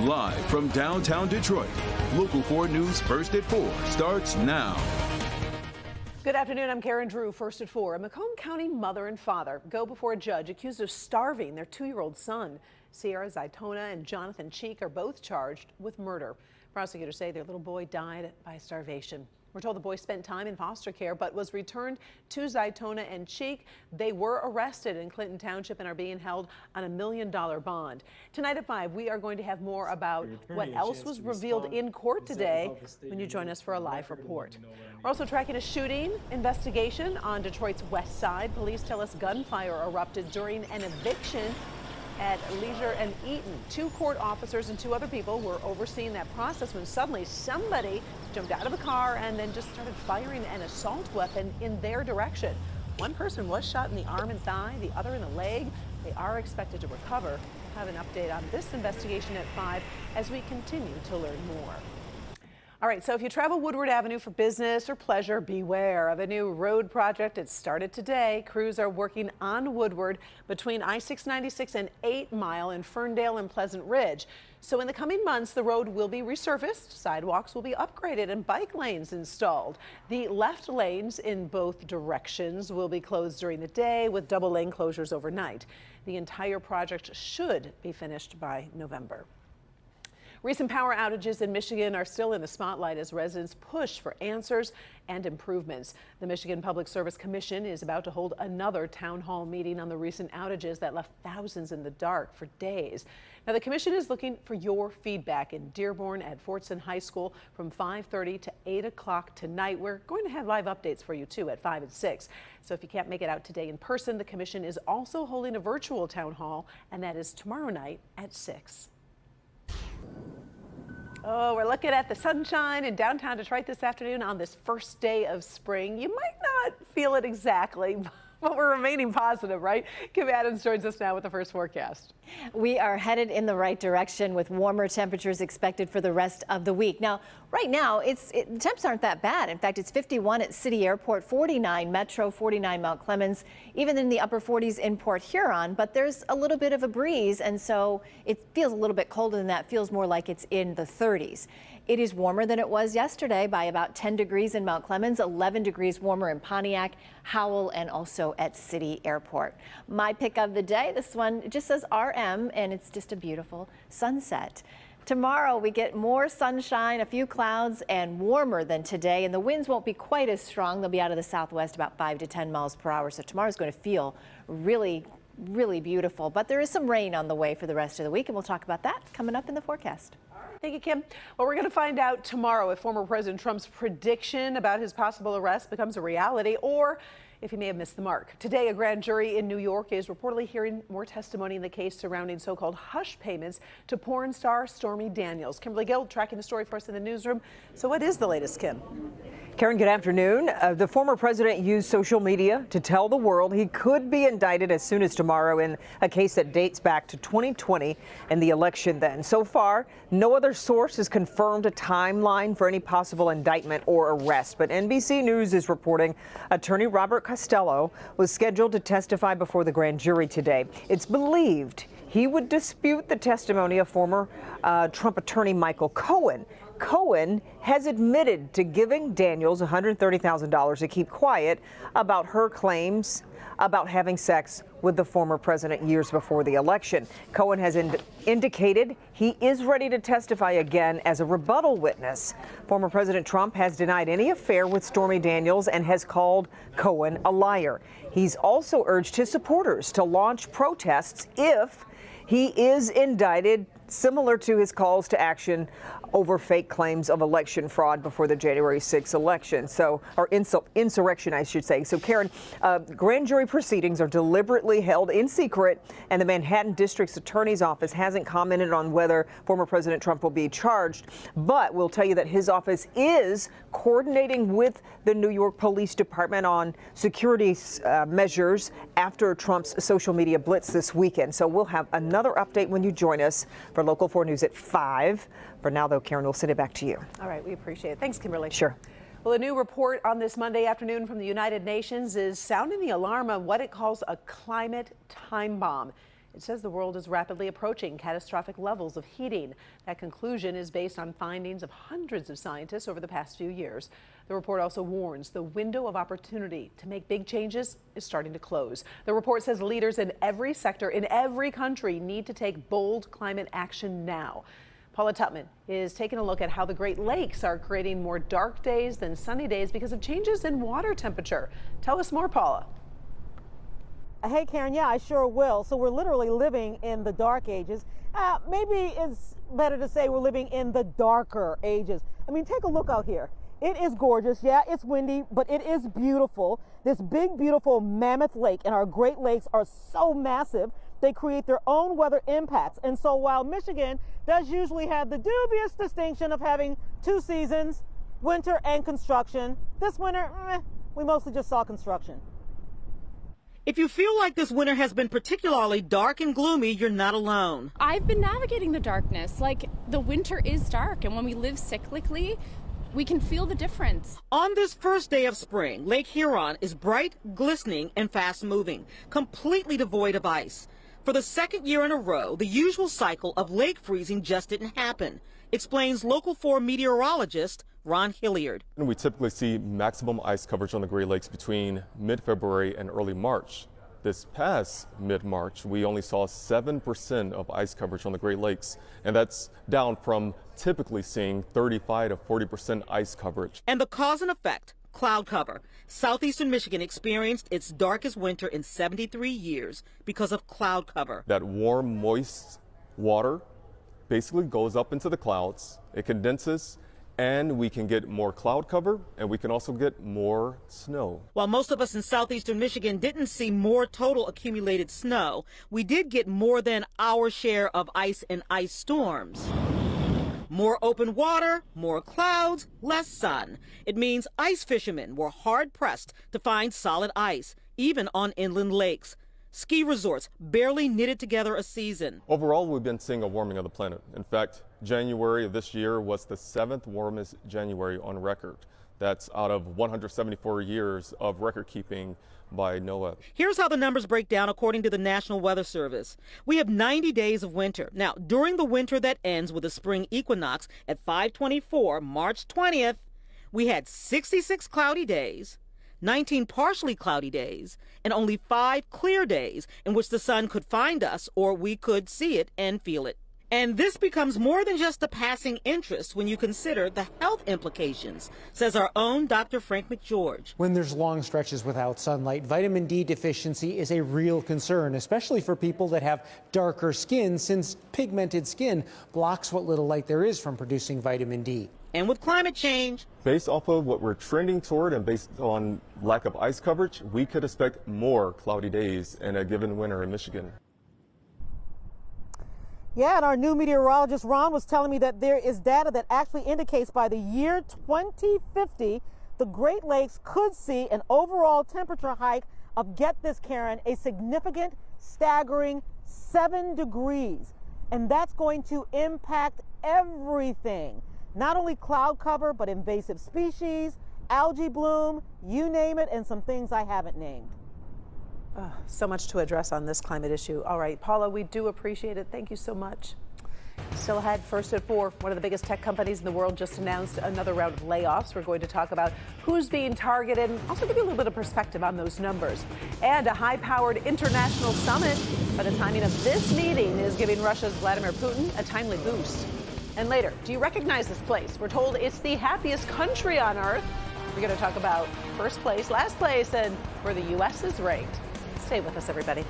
Live from downtown Detroit, Local 4 News First at 4 starts now. Good afternoon, I'm Karen Drew. First at 4. A Macomb County mother and father go before a judge accused of starving their 2-year-old son. Sierra Zaytona and Jonathan Cheek are both charged with murder. Prosecutors say their little boy died by starvation. We're told the boy spent time in foster care but was returned to Zaytona and Cheek. They were arrested in Clinton Township and are being held on $1 million bond. Tonight at 5, we are going to have more about what else was revealed in court today when you join us for a live report. We're also tracking a shooting investigation on Detroit's west side. Police tell us gunfire erupted during an eviction at Leisure and Eaton. 2 court officers and 2 other people were overseeing that process when suddenly somebody jumped out of a car and then just started firing an assault weapon in their direction. One person was shot in the arm and thigh, the other in the leg. They are expected to recover. We'll have an update on this investigation at 5 as we continue to learn more. All right, so if you travel Woodward Avenue for business or pleasure, beware of a new road project. It started today. Crews are working on Woodward between I-696 and 8 Mile in Ferndale and Pleasant Ridge. So in the coming months, the road will be resurfaced, sidewalks will be upgraded, and bike lanes installed. The left lanes in both directions will be closed during the day with double lane closures overnight. The entire project should be finished by November. Recent power outages in Michigan are still in the spotlight as residents push for answers and improvements. The Michigan Public Service Commission is about to hold another town hall meeting on the recent outages that left thousands in the dark for days. Now, the commission is looking for your feedback in Dearborn at Fortson High School from 5:30 to 8 o'clock tonight. We're going to have live updates for you, too, at 5 and 6. So if you can't make it out today in person, the commission is also holding a virtual town hall, and that is tomorrow night at 6. Oh, we're looking at the sunshine in downtown Detroit this afternoon on this first day of spring. You might not feel it exactly, but we're remaining positive, right? Kim Adams joins us now with the first forecast. We are headed in the right direction with warmer temperatures expected for the rest of the week. Now, right now, the temps aren't that bad. In fact, it's 51 at City Airport, 49 Metro, 49 Mount Clemens, even in the upper 40s in Port Huron. But there's a little bit of a breeze, and so it feels a little bit colder than that. It feels more like it's in the 30s. It is warmer than it was yesterday by about 10 degrees in Mount Clemens, 11 degrees warmer in Pontiac, Howell, and also at City Airport. My pick of the day, this one just says RM, and it's just a beautiful sunset. Tomorrow we get more sunshine, a few clouds, and warmer than today, and the winds won't be quite as strong. They'll be out of the southwest about 5 to 10 miles per hour, so tomorrow's going to feel really beautiful. But there is some rain on the way for the rest of the week, and we'll talk about that coming up in the forecast. Thank you, Kim. Well, we're going to find out tomorrow if former President Trump's prediction about his possible arrest becomes a reality or if he may have missed the mark. Today, a grand jury in New York is reportedly hearing more testimony in the case surrounding so-called hush payments to porn star Stormy Daniels. Kimberly Gill tracking the story for us in the newsroom. So what is the latest, Kim? Karen, good afternoon. The former president used social media to tell the world he could be indicted as soon as tomorrow in a case that dates back to 2020 and the election then. So far, no other source has confirmed a timeline for any possible indictment or arrest. But NBC News is reporting attorney Robert Costello was scheduled to testify before the grand jury today. It's believed he would dispute the testimony of former Trump attorney Michael Cohen. Cohen has admitted to giving Daniels $130,000 to keep quiet about her claims about having sex with the former president years before the election. Cohen has indicated he is ready to testify again as a rebuttal witness. Former President Trump has denied any affair with Stormy Daniels and has called Cohen a liar. He's also urged his supporters to launch protests if he is indicted, similar to his calls to action over fake claims of election fraud before the January 6th election, or insurrection, I should say. So, Karen, grand jury proceedings are deliberately held in secret, and the Manhattan District's Attorney's Office hasn't commented on whether former President Trump will be charged, but we'll tell you that his office is coordinating with the New York Police Department on security measures after Trump's social media blitz this weekend. So we'll have another update when you join us for Local 4 News at 5. For now, though, Karen, we'll send it back to you. All right, we appreciate it. Thanks, Kimberly. Sure. Well, a new report on this Monday afternoon from the United Nations is sounding the alarm on what it calls a climate time bomb. It says the world is rapidly approaching catastrophic levels of heating. That conclusion is based on findings of hundreds of scientists over the past few years. The report also warns the window of opportunity to make big changes is starting to close. The report says leaders in every sector, in every country, need to take bold climate action now. Paula Tutman is taking a look at how the Great Lakes are creating more dark days than sunny days because of changes in water temperature. Tell us more, Paula. Hey, Karen, yeah, I sure will. So we're literally living in the dark ages. Maybe it's better to say we're living in the darker ages. I mean, take a look out here. It is gorgeous. Yeah, it's windy, but it is beautiful. This big, beautiful mammoth lake and our Great Lakes are so massive, they create their own weather impacts. And so while Michigan does usually have the dubious distinction of having two seasons, winter and construction, this winter, we mostly just saw construction. If you feel like this winter has been particularly dark and gloomy, you're not alone. I've been navigating the darkness. Like, the winter is dark, and when we live cyclically, we can feel the difference. On this first day of spring, Lake Huron is bright, glistening, and fast-moving, completely devoid of ice. For the second year in a row, the usual cycle of lake freezing just didn't happen, explains Local 4 meteorologist Ron Hilliard. We typically see maximum ice coverage on the Great Lakes between mid-February and early March. This past mid-March, we only saw 7% of ice coverage on the Great Lakes, and that's down from typically seeing 35 to 40% ice coverage. And the cause and effect, cloud cover. Southeastern Michigan experienced its darkest winter in 73 years because of cloud cover. That warm, moist water basically goes up into the clouds, it condenses, and we can get more cloud cover, and we can also get more snow. While most of us in southeastern Michigan didn't see more total accumulated snow, we did get more than our share of ice and ice storms. More open water, more clouds, less sun. It means ice fishermen were hard-pressed to find solid ice, even on inland lakes. Ski resorts barely knitted together a season. Overall, we've been seeing a warming of the planet. In fact, January of this year was the 7th warmest January on record. That's out of 174 years of record keeping by NOAA. Here's how the numbers break down according to the National Weather Service. We have 90 days of winter. Now, during the winter that ends with the spring equinox at 5/24, March 20th, we had 66 cloudy days, 19 partially cloudy days, and only 5 clear days in which the sun could find us or we could see it and feel it. And this becomes more than just a passing interest when you consider the health implications, says our own Dr. Frank McGeorge. When there's long stretches without sunlight, vitamin D deficiency is a real concern, especially for people that have darker skin, since pigmented skin blocks what little light there is from producing vitamin D. And with climate change, based off of what we're trending toward and based on lack of ice coverage, we could expect more cloudy days in a given winter in Michigan. Yeah, and our new meteorologist Ron was telling me that there is data that actually indicates by the year 2050, the Great Lakes could see an overall temperature hike of, get this, Karen, a significant, staggering 7 degrees. And that's going to impact everything. Not only cloud cover, but invasive species, algae bloom, you name it, and some things I haven't named. So much to address on this climate issue. All right, Paula, we do appreciate it. Thank you so much. Still ahead, first at 4, one of the biggest tech companies in the world just announced another round of layoffs. We're going to talk about who's being targeted and also give you a little bit of perspective on those numbers. And a high-powered international summit. But the timing of this meeting is giving Russia's Vladimir Putin a timely boost. And later, do you recognize this place? We're told it's the happiest country on earth. We're going to talk about first place, last place, and where the U.S. is ranked. Stay with us, everybody.